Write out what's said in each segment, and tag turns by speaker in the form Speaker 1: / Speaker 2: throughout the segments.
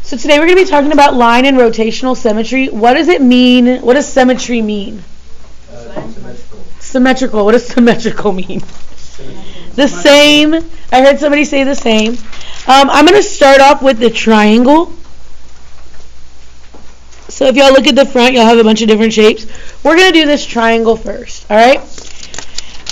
Speaker 1: So today we're going to be talking about line and rotational symmetry. What does it mean? What does symmetry mean?
Speaker 2: Symmetrical.
Speaker 1: Symmetrical. What does symmetrical mean? The same. I heard somebody say the same. I'm going to start off with the triangle. So if y'all look at the front, you'll have a bunch of different shapes. We're going to do this triangle first. All right?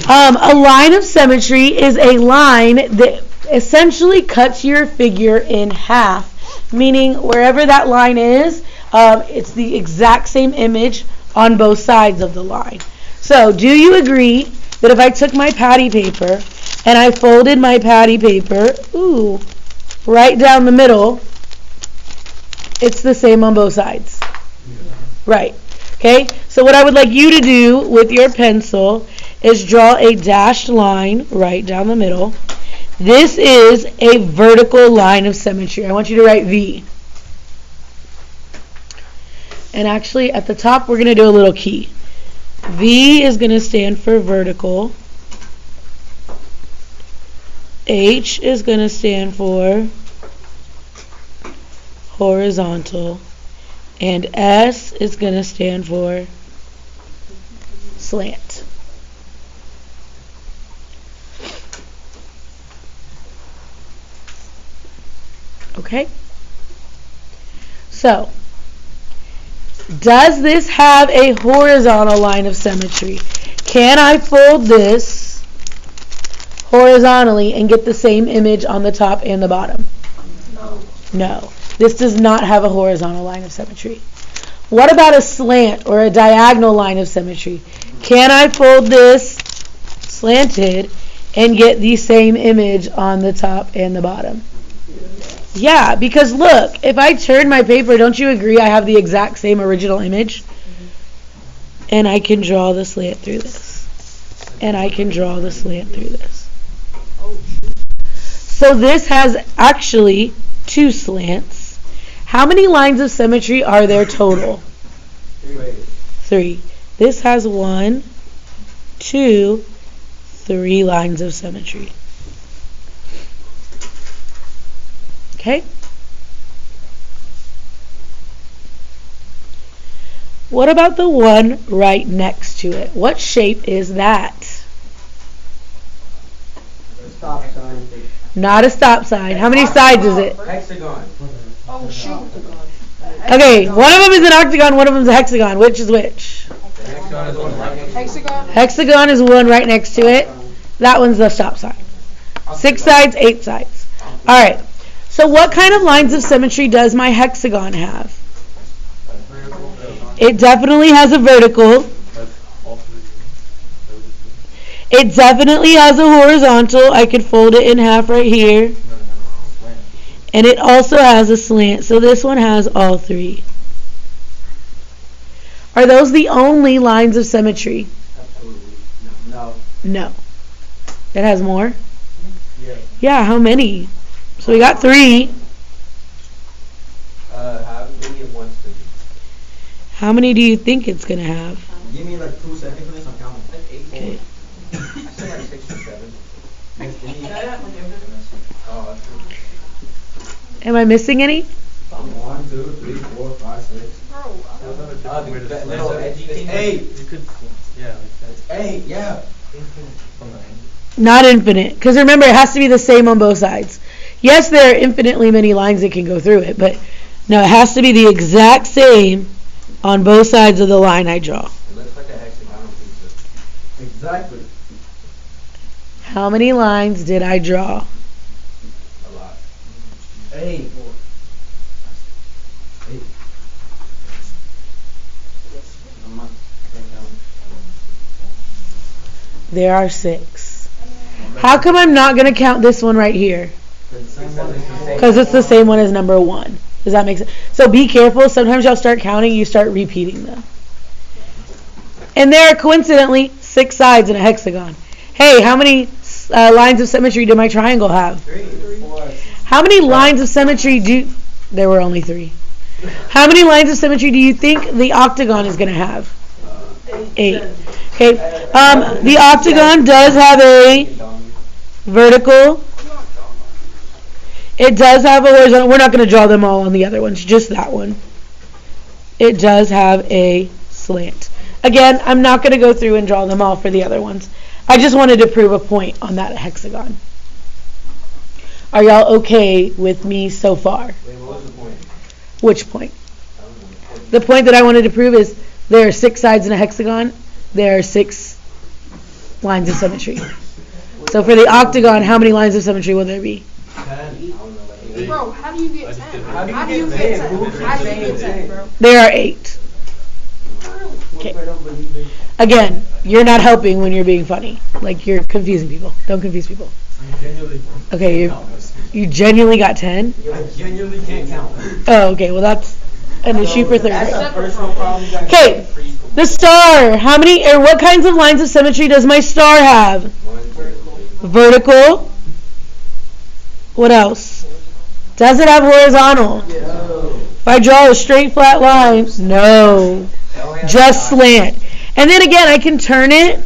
Speaker 1: A line of symmetry is a line that essentially cuts your figure in half. Meaning wherever that line is, it's the exact same image on both sides of the line. So do you agree that if I took my patty paper and I folded my patty paper, right down the middle, it's the same on both sides? Right. Okay, so what I would like you to do with your pencil is draw a dashed line right down the middle. This is a vertical line of symmetry. I want you to write V. And actually, at the top, we're going to do a little key. V is going to stand for vertical. H is going to stand for horizontal. And S is going to stand for slant. Okay? So, does this have a horizontal line of symmetry? Can I fold this horizontally and get the same image on the top and the bottom? No. This does not have a horizontal line of symmetry. What about a slant or a diagonal line of symmetry? Can I fold this slanted and get the same image on the top and the bottom? Yeah, because look, if I turn my paper, don't you agree I have the exact same original image? And I can draw the slant through this. And I can draw the slant through this. So this has actually two slants. How many lines of symmetry are there total? 3. This has 1, 2, 3 lines of symmetry. Okay? What about the one right next to it? What shape is that?
Speaker 2: Stop sign.
Speaker 1: Not a stop sign. How many sides is it?
Speaker 2: Hexagon.
Speaker 3: Oh, shoot.
Speaker 1: Okay, one of them is an octagon, one of them is a hexagon. Which is which?
Speaker 2: The hexagon is one right next to it.
Speaker 3: Hexagon?
Speaker 1: Hexagon is one right next to it. That one's the stop sign. 6 sides, 8 sides. All right. So what kind of lines of symmetry does my hexagon have? It definitely has a vertical. It definitely has a horizontal. I could fold it in half right here. And it also has a slant. So this one has all 3. Are those the only lines of symmetry?
Speaker 2: Absolutely. No.
Speaker 1: No. It has more?
Speaker 2: Yeah.
Speaker 1: Yeah, how many? So we got 3.
Speaker 2: How many it wants to be?
Speaker 1: How many do you think it's going to have?
Speaker 4: Give me like 2 seconds for this, I'm counting.
Speaker 2: Like 8 more.
Speaker 1: Okay.
Speaker 2: I said like 6 or 7. Oh,
Speaker 1: Am I missing any?
Speaker 4: 1, 2, 3, 4, 5, 6.
Speaker 2: the little edgy thing.
Speaker 4: 8.
Speaker 5: You could, yeah, like that.
Speaker 4: 8, yeah.
Speaker 5: From the end.
Speaker 1: Not infinite. Because remember, it has to be the same on both sides. Yes, there are infinitely many lines that can go through it, but no, it has to be the exact same on both sides of the line I draw.
Speaker 2: It looks like a hexagonal pizza.
Speaker 4: Exactly.
Speaker 1: How many lines did I draw?
Speaker 2: A lot.
Speaker 4: 8. 8.
Speaker 1: There are 6. How come I'm not going to count this one right here? Because it's the same one as number 1. Does that make sense? So be careful. Sometimes y'all start counting, you start repeating them. And there are coincidentally 6 sides in a hexagon. Hey, how many lines of symmetry do my triangle have?
Speaker 2: 3. 4.
Speaker 1: How many lines of symmetry do... There were only 3. How many lines of symmetry do you think the octagon is going to have? 8. Okay. The octagon does have a vertical. It does have a horizontal. We're not going to draw them all on the other ones, just that one. It does have a slant. Again, I'm not going to go through and draw them all for the other ones. I just wanted to prove a point on that hexagon. Are y'all okay with me so far?
Speaker 2: Wait, what was the point?
Speaker 1: Which point? The point that I wanted to prove is there are 6 sides in a hexagon. There are 6 lines of symmetry. So for the octagon, how many lines of symmetry will there be?
Speaker 2: 10.
Speaker 3: Bro, how do you get 10?
Speaker 2: How do you get 10,
Speaker 3: bro?
Speaker 1: There are 8. Okay. Again, you're not helping when you're being funny. Like, you're confusing people. Don't confuse people. Okay, you genuinely got 10?
Speaker 2: I genuinely can't count.
Speaker 1: Oh, okay. Well, that's an issue for third
Speaker 2: That's
Speaker 1: grade.
Speaker 2: a personal problem you guys
Speaker 1: Okay,
Speaker 2: have in preschool.
Speaker 1: the star. How many or what kinds of lines of symmetry does my star have? Vertical. What else? Does it have horizontal? If I draw a straight flat line, no. Just slant. And then again, I can turn it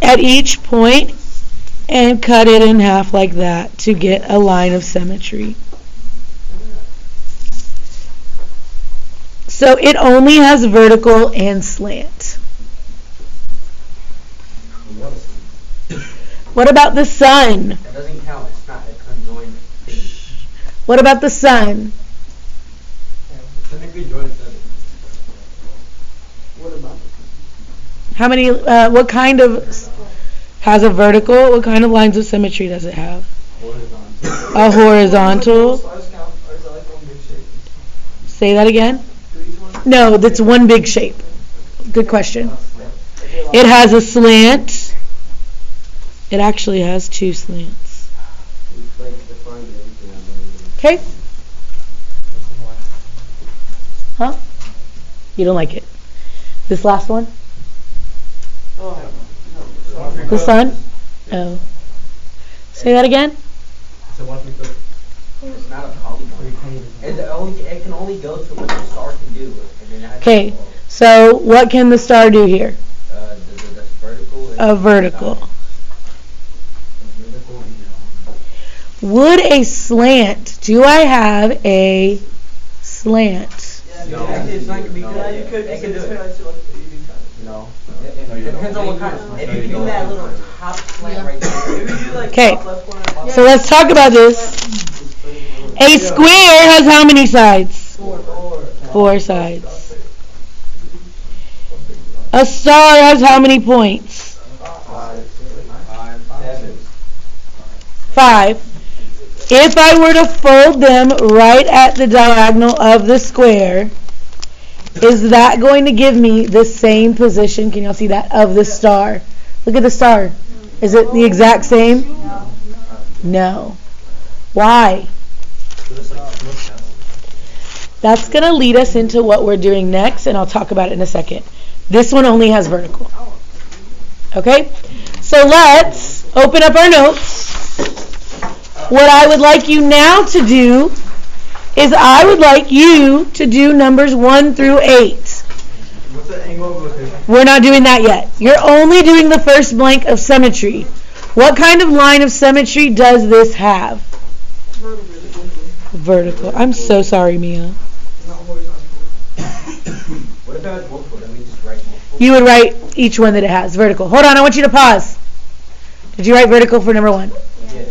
Speaker 1: at each point and cut it in half like that to get a line of symmetry. So it only has vertical and slant. What about the sun?
Speaker 2: That doesn't count. It's not a conjoined thing.
Speaker 1: What about the sun?
Speaker 2: Technically joined seven.
Speaker 4: What about
Speaker 1: How many, what kind of, has a vertical? What kind of lines of symmetry does it have? A horizontal.
Speaker 4: Stars count, or is it like one big shape?
Speaker 1: Say that again?
Speaker 4: Do each one?
Speaker 1: No, that's one big shape. Good question. It has a slant. It actually has 2 slants. Okay? Huh? You don't like it? This last one? The sun? Oh. Say that again?
Speaker 2: It's not a polygon. It can only go to what the star can do. And then it has
Speaker 1: Okay,
Speaker 2: to go,
Speaker 1: so what can the star do here?
Speaker 2: the vertical.
Speaker 1: A vertical. Would a slant, do I have a slant?
Speaker 2: No. It's not gonna be good.
Speaker 4: Yeah, you could.
Speaker 2: It can do
Speaker 4: It's
Speaker 2: it.
Speaker 4: like
Speaker 2: No. It depends on what kind. If you do that little top slant right there.
Speaker 4: If you do like
Speaker 1: Okay.
Speaker 4: top left corner, bottom
Speaker 1: So let's talk about this. A square has how many sides? 4 sides. A star has how many points? 5. If I were to fold them right at the diagonal of the square, is that going to give me the same position? Can y'all see that? Of the star. Look at the star. Is it the exact same? No. Why? That's going to lead us into what we're doing next, and I'll talk about it in a second. This one only has vertical. Okay? So let's open up our notes. What I would like you now to do is I would like you to do numbers 1 through 8.
Speaker 4: What's the angle of rotation?
Speaker 1: We're not doing that yet. You're only doing the first blank of symmetry. What kind of line of symmetry does this have? Vertical. I'm so sorry, Mia.
Speaker 4: Not horizontal.
Speaker 2: What if I had multiple? Let me just write multiple.
Speaker 1: You would write each one that it has. Vertical. Hold on, I want you to pause. Did you write vertical for number 1?
Speaker 2: Yeah.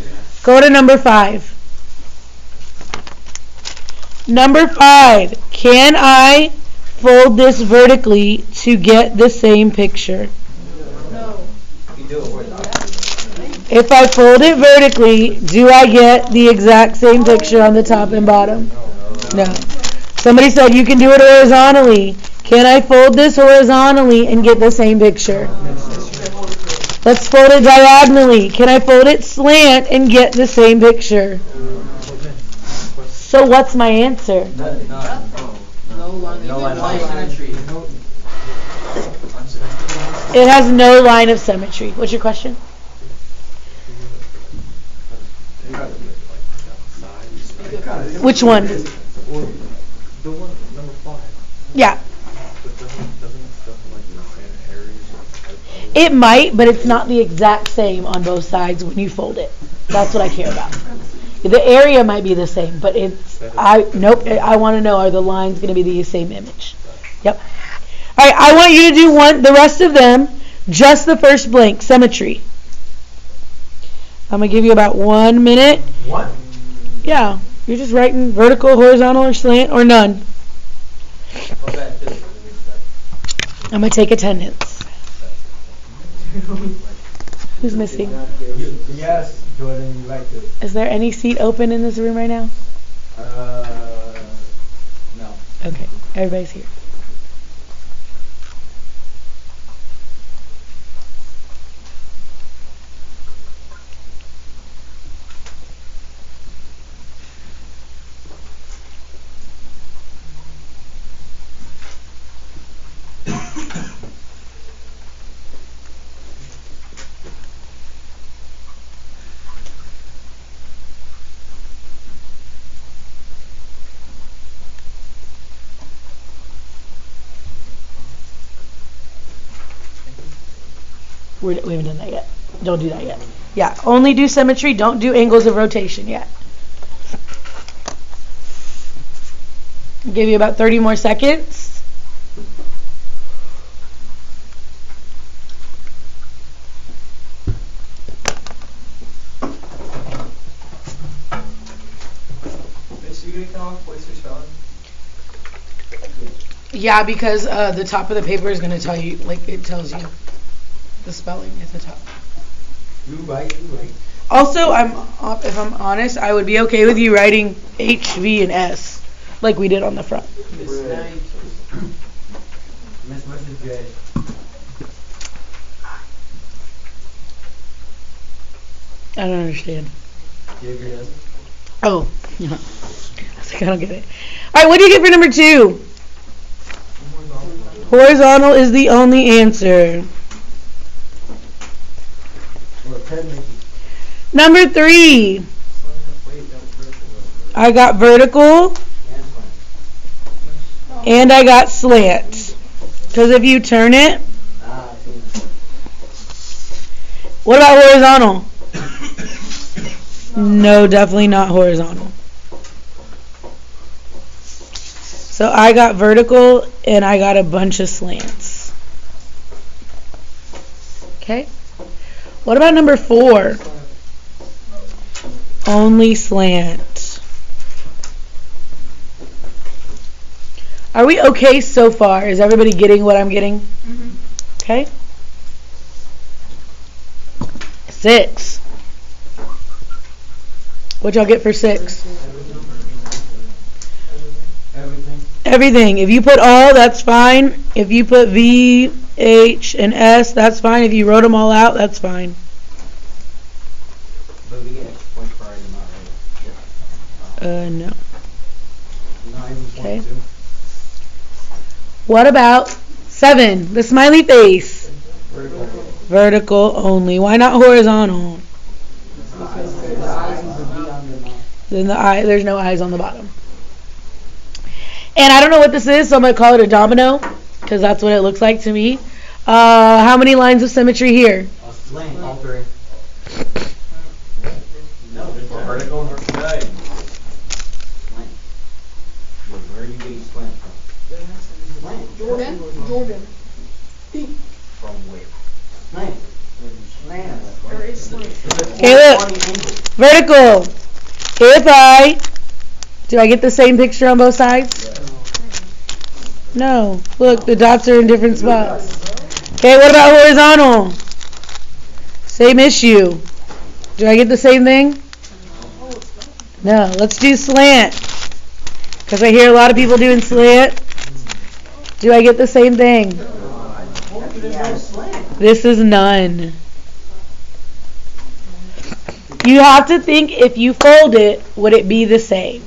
Speaker 1: Go to number 5. Number 5. Can I fold this vertically to get the same picture?
Speaker 2: You do it horizontally.
Speaker 1: If I fold it vertically, do I get the exact same picture on the top and bottom? No. Somebody said you can do it horizontally. Can I fold this horizontally and get the same picture? Let's fold it diagonally. Can I fold it slant and get the same picture? So what's my answer?
Speaker 2: No line of symmetry.
Speaker 1: It has no line of symmetry. What's your question? Which one?
Speaker 5: The one, number 5.
Speaker 1: Yeah.
Speaker 5: But doesn't it stuff like the same areas?
Speaker 1: It might, but it's not the exact same on both sides when you fold it. That's what I care about. The area might be the same, but I want to know, are the lines going to be the same image? Yep. All right, I want you to do the rest of them, just the first blank, symmetry. I'm going to give you about 1 minute.
Speaker 2: What?
Speaker 1: Yeah, you're just writing vertical, horizontal, or slant, or none. I'm going to take attendance. Who's missing?
Speaker 5: Yes, Jordan, you like this.
Speaker 1: Is there any seat open in this room right now?
Speaker 5: No.
Speaker 1: Okay, everybody's here. We haven't done that yet. Don't do that yet. Yeah, only do symmetry. Don't do angles of rotation yet. I'll give you about 30 more seconds.
Speaker 4: Is she gonna come off what's your spelling?
Speaker 1: Yeah, because the top of the paper is going to tell you, like it tells you the spelling at the top.
Speaker 5: You right.
Speaker 1: Also, if I'm honest, I would be okay with you writing H, V, and S, like we did on the front.
Speaker 5: Miss Mrs. J.
Speaker 1: I don't understand.
Speaker 5: Yes.
Speaker 1: Oh, yeah. I was like, I don't get it. All right, what do you get for number 2? Horizontal is the only answer. Number 3. I got vertical and I got slant. Because if you turn it, what about horizontal? No, definitely not horizontal. So I got vertical and I got a bunch of slants. Okay. What about number 4? Only slant. Are we okay so far? Is everybody getting what I'm getting? Mm-hmm. Okay. 6. What y'all get for 6? Everything. If you put all, that's fine. If you put V, H, and S, that's fine. If you wrote them all out, that's fine.
Speaker 5: But we get extra points for our amount, right?
Speaker 1: No. Okay. What about 7? The smiley face. Vertical only. Why not horizontal? Then there's no eyes on the bottom. And I don't know what this is, so I'm going to call it a domino, because that's what it looks like to me. How many lines of symmetry here?
Speaker 5: Slant, all 3.
Speaker 2: Vertical and slant.
Speaker 5: Where are you getting slant from?
Speaker 3: Jordan.
Speaker 5: From where? Slant.
Speaker 3: There is slant.
Speaker 1: Okay, look. Vertical. Do I get the same picture on both sides? No. Look, the dots are in different spots. Okay, what about horizontal? Same issue. Do I get the same thing? No. Let's do slant. Because I hear a lot of people doing slant. Do I get the same thing? This is none. You have to think, if you fold it, would it be the same?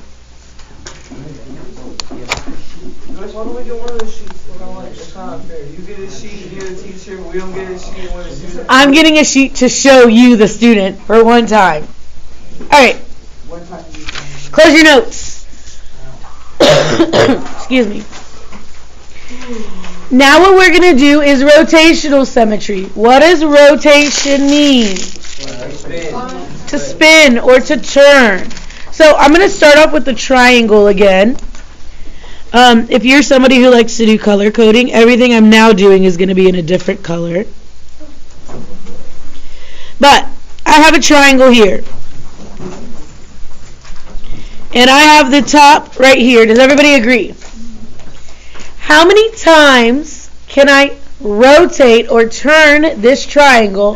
Speaker 4: Why don't we get one of those sheets? It's not fair. You get a sheet, you're the teacher, we don't get a sheet, and we're the student.
Speaker 1: I'm getting a sheet to show you, the student, for one time. Alright. Close your notes. Excuse me. Now what we're going to do is rotational symmetry. What does rotation mean? To spin or to turn. So I'm going to start off with the triangle again. If you're somebody who likes to do color coding, everything I'm now doing is going to be in a different color. But I have a triangle here. And I have the top right here. Does everybody agree? How many times can I rotate or turn this triangle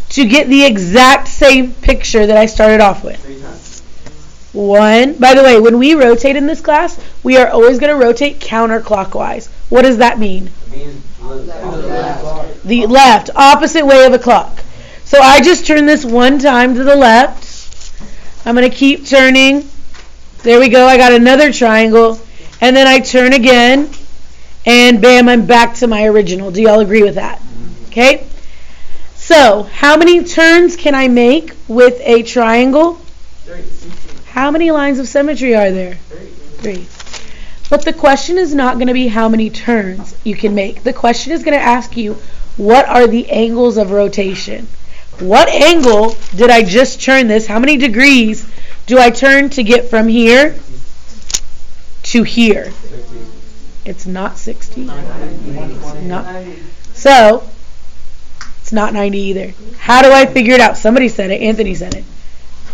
Speaker 1: to get the exact same picture that I started off with?
Speaker 5: 3 times.
Speaker 1: 1. By the way, when we rotate in this class, we are always going to rotate counterclockwise. What does that mean?
Speaker 5: It means left.
Speaker 1: The left, opposite way of a clock. So I just turn this 1 time to the left. I'm going to keep turning. There we go. I got another triangle. And then I turn again. And bam, I'm back to my original. Do y'all agree with that? Okay? So, how many turns can I make with a triangle?
Speaker 5: 3.
Speaker 1: How many lines of symmetry are there? 3. But the question is not going to be how many turns you can make. The question is going to ask you, what are the angles of rotation? What angle did I just turn this? How many degrees do I turn to get from here to here? It's not 60. So, it's not 90 either. How do I figure it out? Somebody said it. Anthony said it.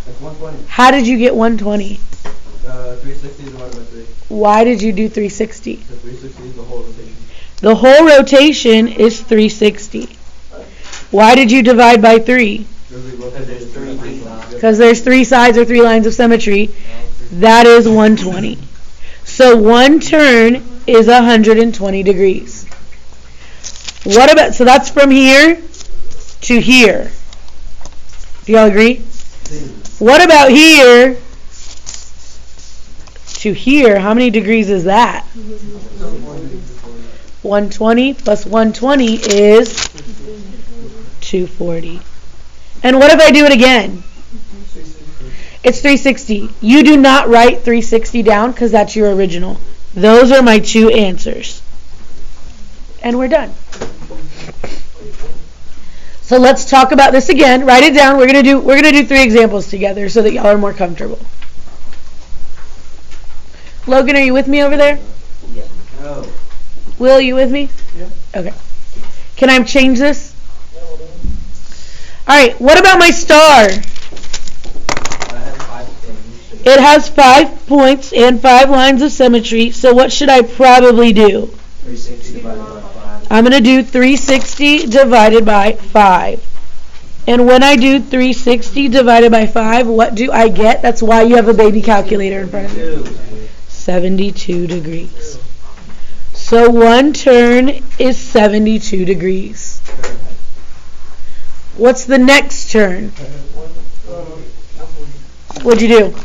Speaker 5: That's 120.
Speaker 1: How did you get 120?
Speaker 5: 360 divided by 3.
Speaker 1: Why did you do 360?
Speaker 5: So 360 is the whole rotation.
Speaker 1: The whole rotation is 360. Why did you divide by 3?
Speaker 5: Because there's 3 sides.
Speaker 1: Because there's 3 sides or 3 lines of symmetry. That is 120. So 1 turn is 120 degrees. What about, so that's from here to here. Do y'all agree? What about here to here? How many degrees is that? 120 plus 120 is 240. And what if I do it again? It's 360. You do not write 360 down because that's your original. Those are my 2 answers. And we're done. So let's talk about this again. Write it down. We're gonna do 3 examples together so that y'all are more comfortable. Logan, are you with me over there?
Speaker 5: Yeah. No.
Speaker 1: Will, are you with me?
Speaker 4: Yeah.
Speaker 1: Okay. Can I change this? Alright, what about my star? It has 5 points and 5 lines of symmetry, so what should I probably do?
Speaker 5: 360 divided by 5.
Speaker 1: I'm going to do 360 divided by 5. And when I do 360 divided by 5, what do I get? That's why you have a baby calculator in front of you. 72 degrees. So 1 turn is 72 degrees. What's the next turn? What'd you do?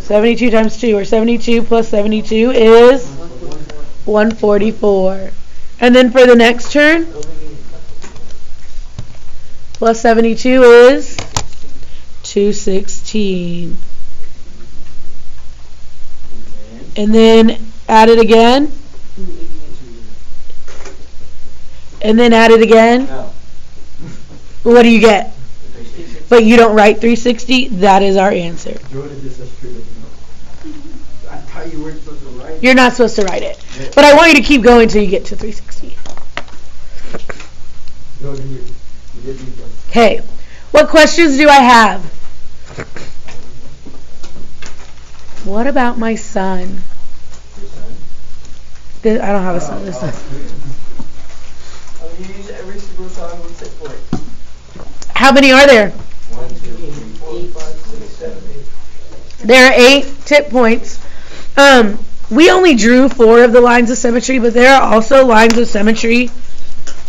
Speaker 1: 72 times 2, or 72 plus 72 is 144. And then for the next turn, plus 72 is 216. And then add it again. And then add it again.
Speaker 5: No.
Speaker 1: What do you get? But you don't write 360. That is our answer.
Speaker 5: Jordan just says true. I thought you weren't supposed to write.
Speaker 1: You're not supposed to write it. But I want you to keep going until you get to 360.
Speaker 5: Jordan, you did these ones.
Speaker 1: Okay. What questions do I have? What about my son?
Speaker 5: Your son?
Speaker 1: I don't have a son this time.
Speaker 4: You use every single side with 6 points.
Speaker 1: How many are there?
Speaker 5: 1, 2, 3, 4, 5, 6, 7, 8.
Speaker 1: There are 8 tip points. We only drew 4 of the lines of symmetry, but there are also lines of symmetry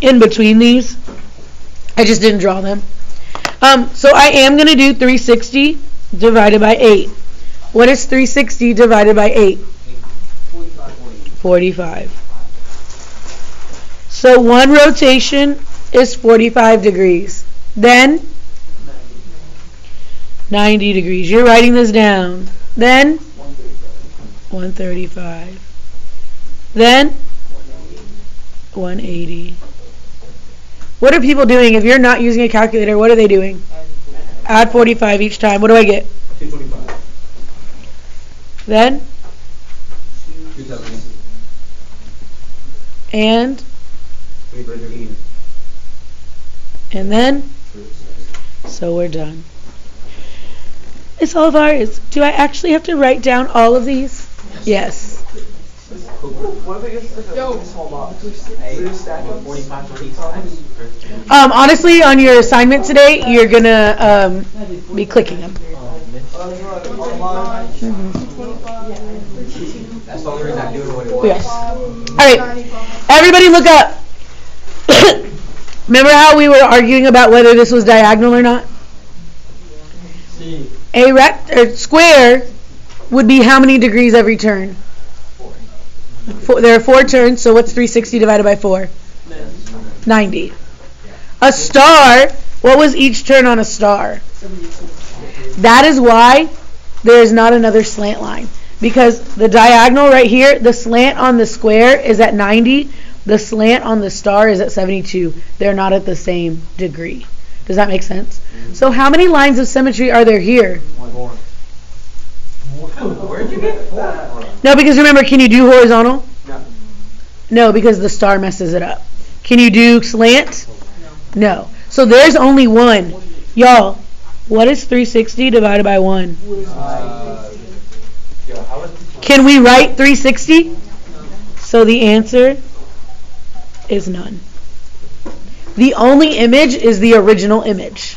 Speaker 1: in between these. I just didn't draw them. So I am going to do 360 divided by 8. What is 360 divided by 8? 45. So 1 rotation is 45 degrees. Then 90 degrees. You're writing this down. Then 135. Then 180. What are people doing? If you're not using a calculator, what are they doing? Add 45 each time. What do I get?
Speaker 5: 225.
Speaker 1: Then?
Speaker 5: 270.
Speaker 1: And?
Speaker 5: 313.
Speaker 1: And then? So we're done. It's all of ours. Do I actually have to write down all of these? Yes.
Speaker 4: What if it gets like a small box?
Speaker 2: Hey,
Speaker 4: We just stack them?
Speaker 2: 45 for each side.
Speaker 1: Honestly, on your assignment today, you're gonna be clicking them.
Speaker 2: That's the only reason I do it what it was.
Speaker 1: Yes. All right. Everybody look up. Remember how we were arguing about whether this was diagonal or not? A square would be how many degrees every turn? 4. There are 4 turns, so what's 360 divided by 4? 90. A star, what was each turn on a star? That is why there is not another slant line. Because the diagonal right here, the slant on the square is at 90. The slant on the star is at 72. They're not at the same degree. Does that make sense? So how many lines of symmetry are there here?
Speaker 2: 4. Where'd you get 4?
Speaker 1: No, because remember, can you do horizontal?
Speaker 2: No.
Speaker 1: No, because the star messes it up. Can you do slant? No. So there's only one. Y'all, what is 360 divided by 1? Can we write 360? So the answer is none. The only image is the original image.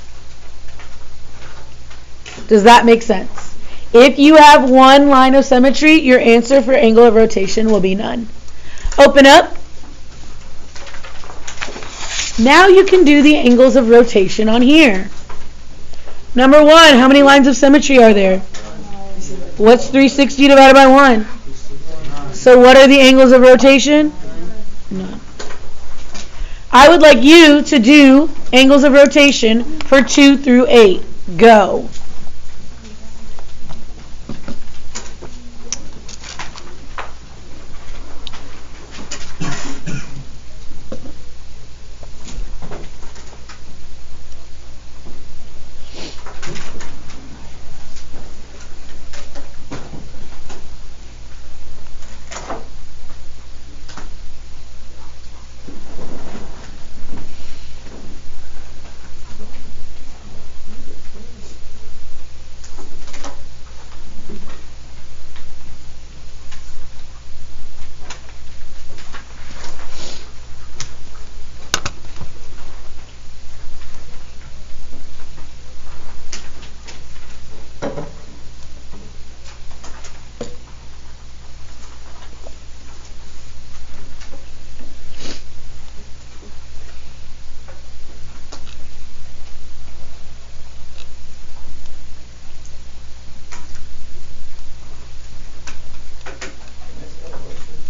Speaker 1: Does that make sense? If you have one line of symmetry, your answer for angle of rotation will be none. Open up. Now you can do the angles of rotation on here. Number 1, how many lines of symmetry are there? What's 360 divided by 1? So what are the angles of rotation? None. I would like you to do angles of rotation for 2 through 8. Go.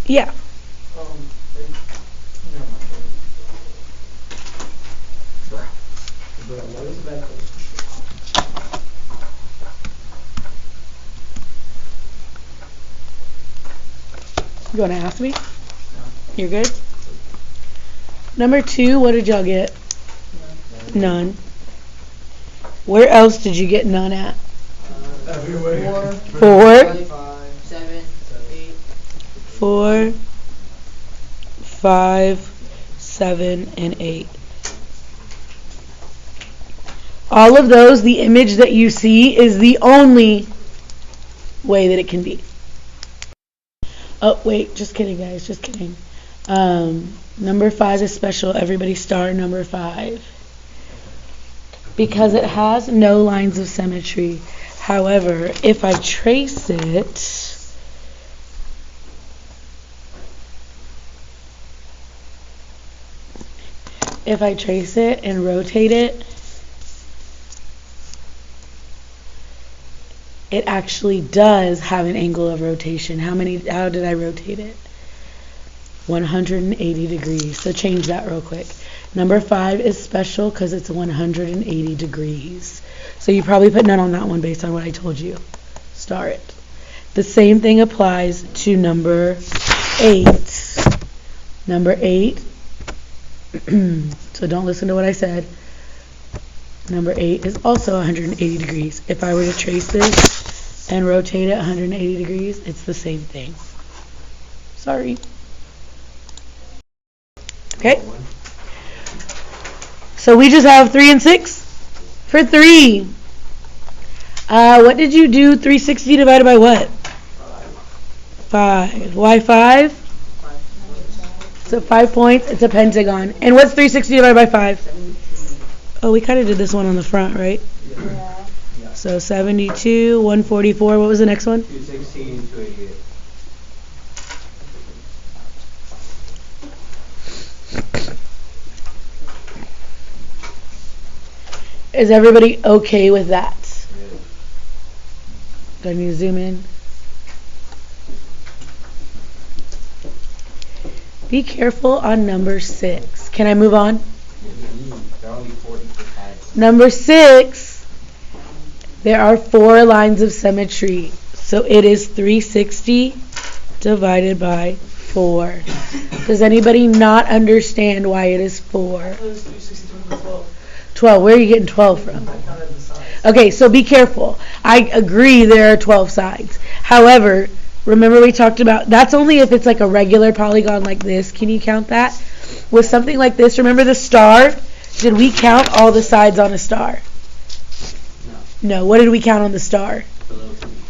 Speaker 1: Yeah. You want to ask me? You're good? Number 2, what did y'all get? None. Where else did you get none at?
Speaker 5: Everywhere.
Speaker 1: 4,
Speaker 3: 7, 8.
Speaker 1: 4, 5, 7, and 8. All of those, the image that you see is the only way that it can be. Oh, wait, just kidding, guys, just kidding. Number 5 is special. Everybody star number 5. Because it has no lines of symmetry. However, if I trace it, and rotate it, it actually does have an angle of rotation. How did I rotate it? 180 degrees. So change that real quick. Number 5 is special because it's 180 degrees. So you probably put none on that one based on what I told you. Star it. The same thing applies to number 8. Number 8 So don't listen to what I said. Number 8 is also 180 degrees. If I were to trace this and rotate it 180 degrees, it's the same thing. Sorry. Okay. So we just have 3 and 6. For 3, what did you do? 360 divided by what? 5. Why 5? So 5 points. It's a pentagon. And what's 360 divided by 5? Oh, we kind of did this one on the front, right?
Speaker 3: Yeah.
Speaker 1: So 72, 144. What was the next one?
Speaker 2: 216, 288.
Speaker 1: Is everybody okay with that? Do I need to zoom in? Be careful on number 6. Can I move on? Number 6, there are 4 lines of symmetry. So it is 360 divided by 4. Does anybody not understand why it is 4? 12. Where are you getting 12 from? Okay, so be careful. I agree there are 12 sides. However, remember we talked about, that's only if it's like a regular polygon like this. Can you count that? With something like this, remember the star? Did we count all the sides on a star? No. What did we count on the star?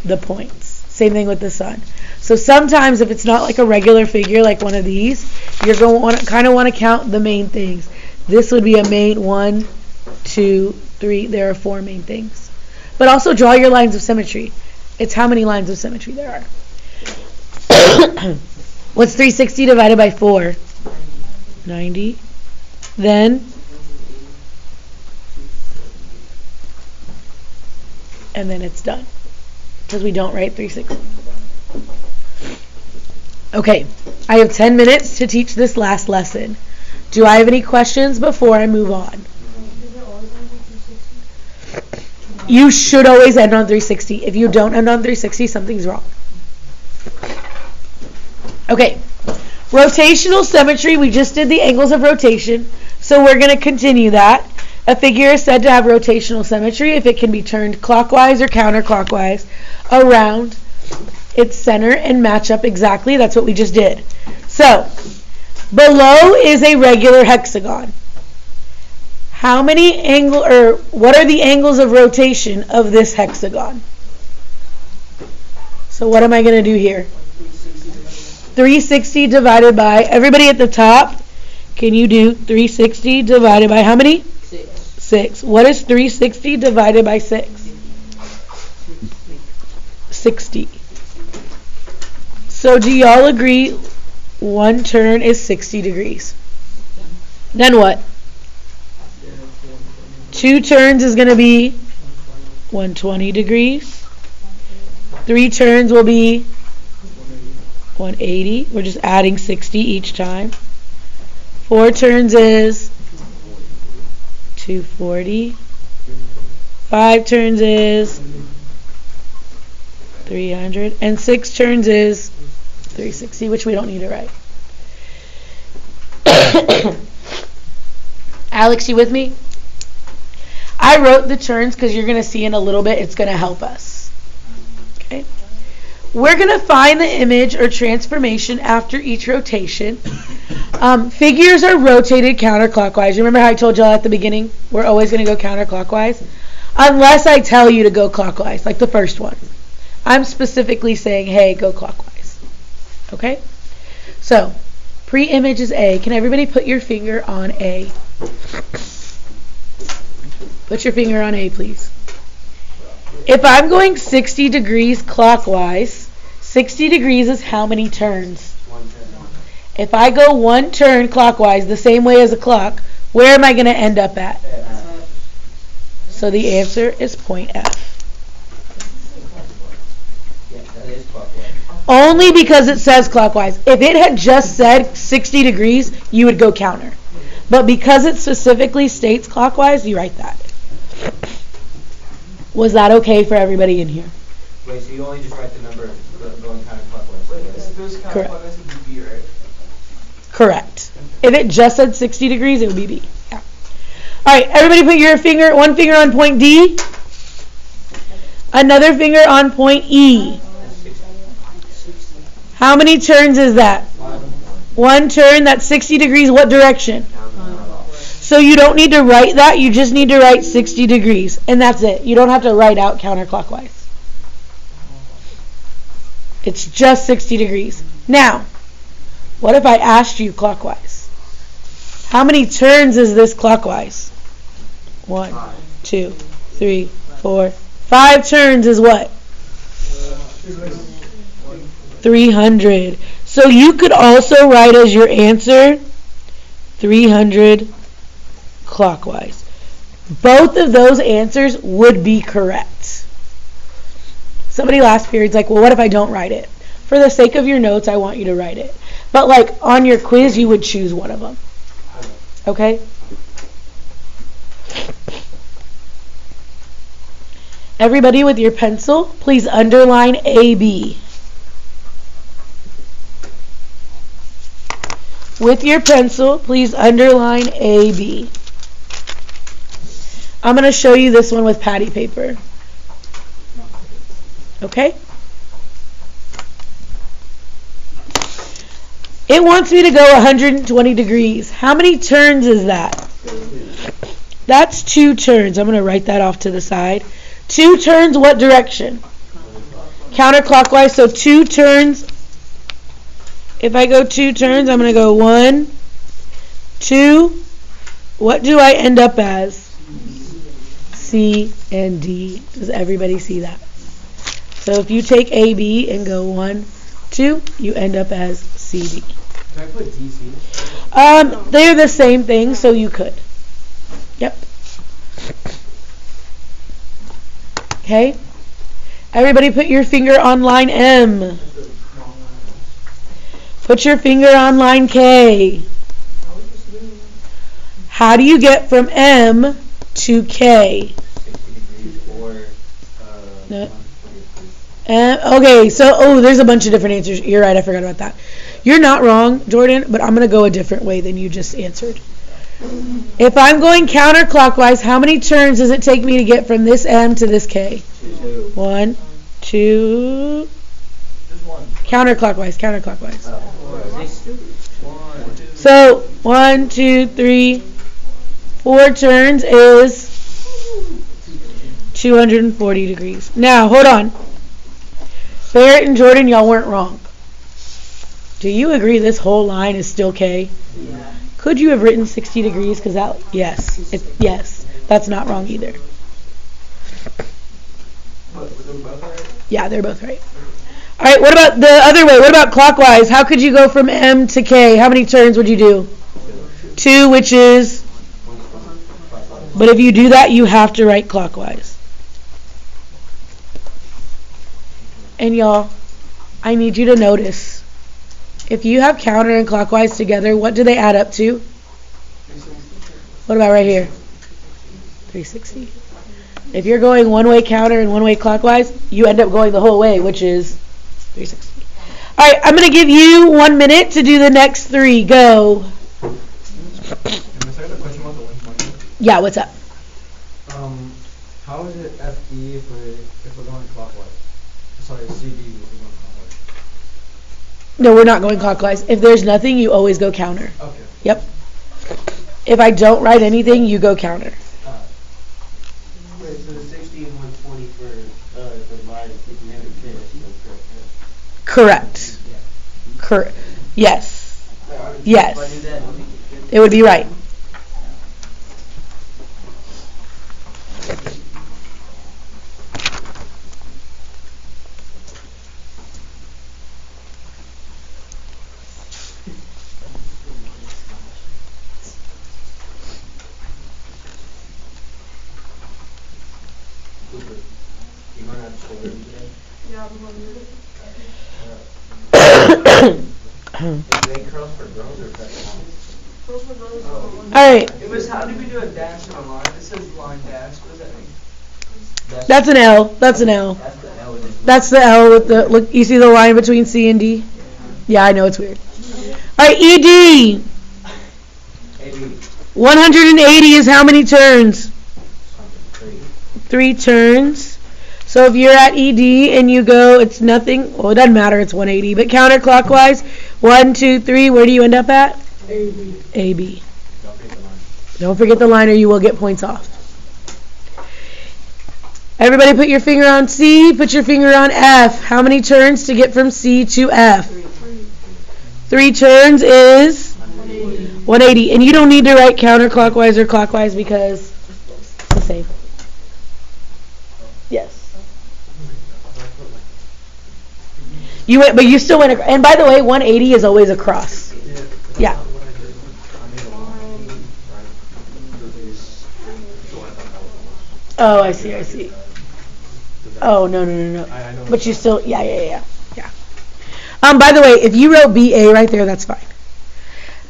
Speaker 1: The points. Same thing with the sun. So sometimes if it's not like a regular figure like one of these, you're going to kind of want to count the main things. This would be a main 1, 2, 3. There are 4 main things. But also draw your lines of symmetry. It's how many lines of symmetry there are. What's 360 divided by 4? 90. Then, and then it's done. Because we don't write 360. Okay, I have 10 minutes to teach this last lesson. Do I have any questions before I move on? You should always end on 360. If you don't end on 360, something's wrong. Okay, rotational symmetry. We just did the angles of rotation, so we're going to continue that. A figure is said to have rotational symmetry if it can be turned clockwise or counterclockwise around its center and match up exactly. That's what we just did. So, below is a regular hexagon. How many what are the angles of rotation of this hexagon? So what am I going to do here? 360 divided by, everybody at the top, can you do 360 divided by how many? 6. What is 360 divided by 6? 60. So do y'all agree 1 turn is 60 degrees? Then what? 2 turns is going to be 120 degrees. 3 turns will be 180. We're just adding 60 each time. 4 turns is 240. 5 turns is 300. And 6 turns is 360, which we don't need to write. Alex, you with me? I wrote the turns because you're going to see in a little bit it's going to help us. Okay. We're going to find the image or transformation after each rotation. Figures are rotated counterclockwise. Remember how I told y'all at the beginning? We're always going to go counterclockwise. Unless I tell you to go clockwise, like the first one. I'm specifically saying, hey, go clockwise. Okay? So, pre-image is A. Can everybody put your finger on A? Put your finger on A, please. If I'm going 60 degrees clockwise, 60 degrees is how many turns?
Speaker 2: 1 turn.
Speaker 1: If I go 1 turn clockwise, the same way as a clock, where am I going to end up at? So the answer is point F.
Speaker 2: Yeah, that is clockwise.
Speaker 1: Only because it says clockwise. If it had just said 60 degrees, you would go counter. But because it specifically states clockwise, you write that. Was that okay for everybody in here?
Speaker 2: Wait, so you only just write the number going counterclockwise?
Speaker 4: Wait, if there's
Speaker 1: Correct.
Speaker 4: counterclockwise, it would be B, right?
Speaker 1: Correct. If it just said 60 degrees, it would be B. Yeah. All right, everybody put your one finger on point D, another finger on point E. How many turns is that? One turn. That's 60 degrees. What direction? So you don't need to write that. You just need to write 60 degrees. And that's it. You don't have to write out counterclockwise. It's just 60 degrees. Now, what if I asked you clockwise? How many turns is this clockwise? 1, 2, 3, 4, 5 turns is what? 300. So you could also write as your answer 300 clockwise. Both of those answers would be correct. Somebody last period's like, well, what if I don't write it? For the sake of your notes, I want you to write it. But like on your quiz, you would choose one of them. Okay? Everybody with your pencil, please underline AB. With your pencil, please underline AB. I'm going to show you this one with patty paper. Okay? It wants me to go 120 degrees. How many turns is that? That's 2 turns. I'm going to write that off to the side. 2 turns, what direction? Counterclockwise, so 2 turns. If I go 2 turns, I'm going to go 1, 2. What do I end up as? C and D. Does everybody see that? So if you take AB and go 1, 2, you end up as CD.
Speaker 2: Can I put DC?
Speaker 1: They're the same thing, so you could. Yep. Okay. Everybody put your finger on line M. Put your finger on line K. How do you get from M to K?
Speaker 2: 60 degrees or
Speaker 1: No. Okay, so, there's a bunch of different answers. You're right, I forgot about that. You're not wrong, Jordan, but I'm going to go a different way than you just answered. If I'm going counterclockwise, how many turns does it take me to get from this M to this K?
Speaker 2: 2.
Speaker 1: 1, 2.
Speaker 2: Just 1.
Speaker 1: Counterclockwise. So, 1, 2, 3, 4 turns is 240 degrees. Now, hold on. Barrett and Jordan, y'all weren't wrong. Do you agree this whole line is still K?
Speaker 3: Yeah.
Speaker 1: Could you have written 60 degrees? Because that, yes, that's not wrong either. Yeah, they're both right. All right, what about the other way? What about clockwise? How could you go from M to K? How many turns would you do? 2, which is... But if you do that, you have to write clockwise. And y'all, I need you to notice. If you have counter and clockwise together, what do they add up to? What about right here? 360. If you're going one way counter and one way clockwise, you end up going the whole way, which is 360. All right, I'm going to give you 1 minute to do the next 3. Go. Yeah, what's up?
Speaker 5: How is it FD if we're going clockwise? Sorry, CD if we're going clockwise.
Speaker 1: No, we're not going clockwise. If there's nothing, you always go counter.
Speaker 5: Okay.
Speaker 1: Yep. If I don't write anything, you go counter.
Speaker 4: Wait, so the 60 and 120 for the line is 300
Speaker 1: Correct. Correct. Yes. Yes.
Speaker 4: If I do that,
Speaker 1: It would be right.
Speaker 2: You going to have to school early today?
Speaker 4: yeah, I'm going
Speaker 2: Is they curls for girls or is that
Speaker 1: All right.
Speaker 4: It was, how did we do a dash and a line? It says line dash. What does that mean?
Speaker 1: That's an L. That's an L.
Speaker 2: That's the L in it.
Speaker 1: That's the L with the look. You see the line between C and D? Yeah, I know it's weird. All Alright, ED. 180 is how many turns? 3 turns. So if you're at ED and you go, it's nothing, well, it doesn't matter, it's 180, but counterclockwise, 1, 2, 3, where do you end up at?
Speaker 4: AB.
Speaker 1: AB. Don't forget the line or you will get points off. Everybody put your finger on C, put your finger on F. How many turns to get from C to F? 3 turns is 180. And you don't need to write counterclockwise or clockwise because it's the same. Yes. You went, but you still went. And by the way, 180 is always across. Yeah. Oh, I see. Oh, no. But you still, yeah. By the way, if you wrote BA right there, that's fine.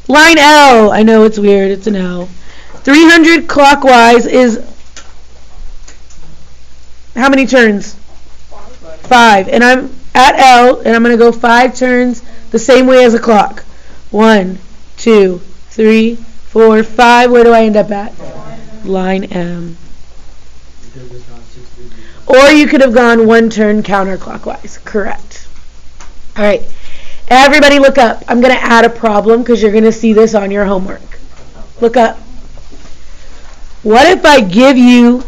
Speaker 1: Line L, I know it's weird, it's an L. 300 clockwise is how many turns? 5. And I'm at L, and I'm going to go 5 turns the same way as a clock. 1, 2, 3, 4, 5. Where do I end up at? Line M. Or you could have gone 1 turn counterclockwise. Correct. All right. Everybody look up. I'm going to add a problem because you're going to see this on your homework. Look up. What if I give you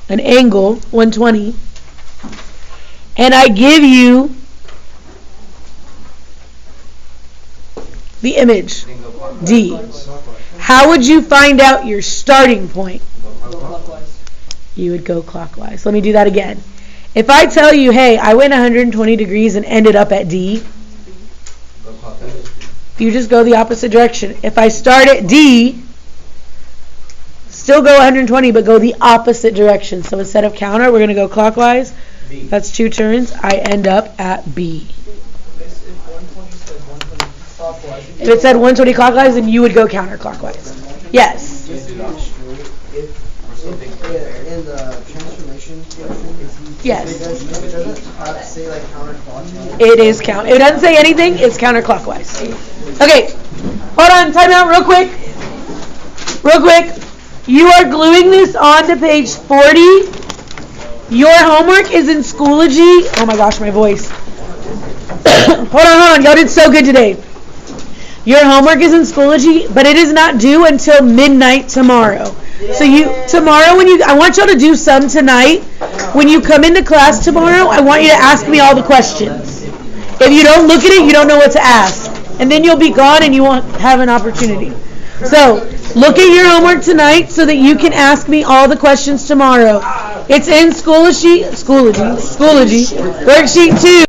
Speaker 1: an angle, 120, and I give you the image, D? How would you find out your starting point? You would go clockwise. Let me do that again. If I tell you, hey, I went 120 degrees and ended up at D, you just go the opposite direction. If I start at D, still go 120, but go the opposite direction. So instead of counter, we're going to go clockwise. That's 2 turns. I end up at B. If it said 120 clockwise, then you would go counterclockwise. Yes.
Speaker 2: In the transformation section,
Speaker 1: Yes.
Speaker 2: it doesn't say like counterclockwise.
Speaker 1: It is count. It doesn't say anything. It's counterclockwise. Okay. Hold on. Time out real quick. You are gluing this onto page 40. Your homework is in Schoology. Oh my gosh, my voice. Hold on. Y'all did so good today. Your homework is in Schoology, but it is not due until midnight tomorrow. So tomorrow I want y'all to do some tonight. When you come into class tomorrow, I want you to ask me all the questions. If you don't look at it, you don't know what to ask. And then you'll be gone and you won't have an opportunity. So look at your homework tonight so that you can ask me all the questions tomorrow. It's in Schoology, worksheet 2.